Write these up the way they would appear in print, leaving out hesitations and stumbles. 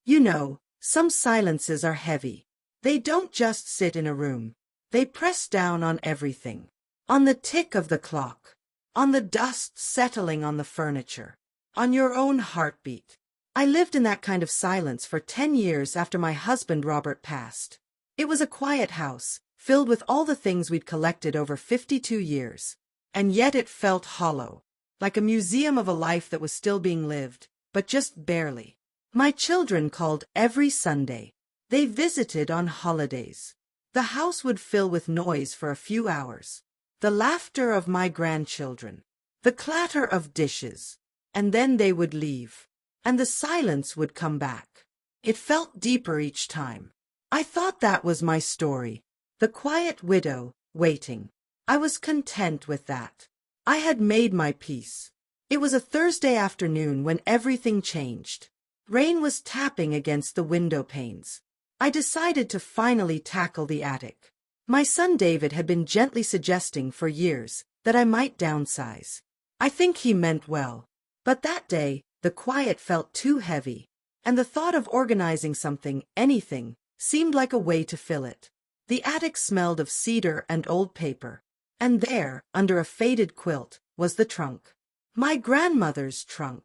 You know, some silences are heavy. They don't just sit in a room. They press down on everything. On the tick of the clock. On the dust settling on the furniture. On your own heartbeat. I lived in that kind of silence for 10 years after my husband Robert passed. It was a quiet house, filled with all the things we'd collected over 52 years. And yet it felt hollow. Like a museum of a life that was still being lived, but just barely. My children called every Sunday. They visited on holidays. The house would fill with noise for a few hours. The laughter of my grandchildren. The clatter of dishes. And then they would leave. And the silence would come back. It felt deeper each time. I thought that was my story. The quiet widow, waiting. I was content with that. I had made my peace. It was a Thursday afternoon when everything changed. Rain was tapping against the window panes. I decided to finally tackle the attic. My son David had been gently suggesting for years that I might downsize. I think he meant well. But that day, the quiet felt too heavy, and the thought of organizing something, anything, seemed like a way to fill it. The attic smelled of cedar and old paper. And there, under a faded quilt, was the trunk. My grandmother's trunk.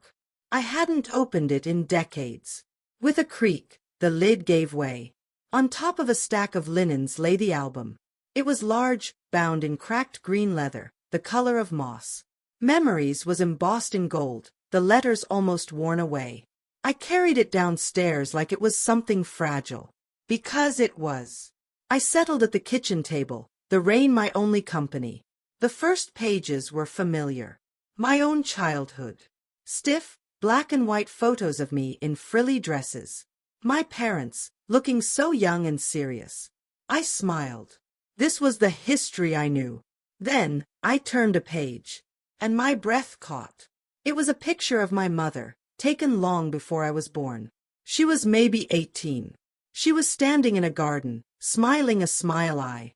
I hadn't opened it in decades. With a creak, the lid gave way. On top of a stack of linens lay the album. It was large, bound in cracked green leather, the color of moss. Memories was embossed in gold, the letters almost worn away. I carried it downstairs like it was something fragile. Because it was. I settled at the kitchen table, the rain my only company. The first pages were familiar. My own childhood. Stiff, black and white photos of me in frilly dresses. My parents, looking so young and serious. I smiled. This was the history I knew. Then, I turned a page. And my breath caught. It was a picture of my mother, taken long before I was born. She was maybe 18. She was standing in a garden, smiling a smile I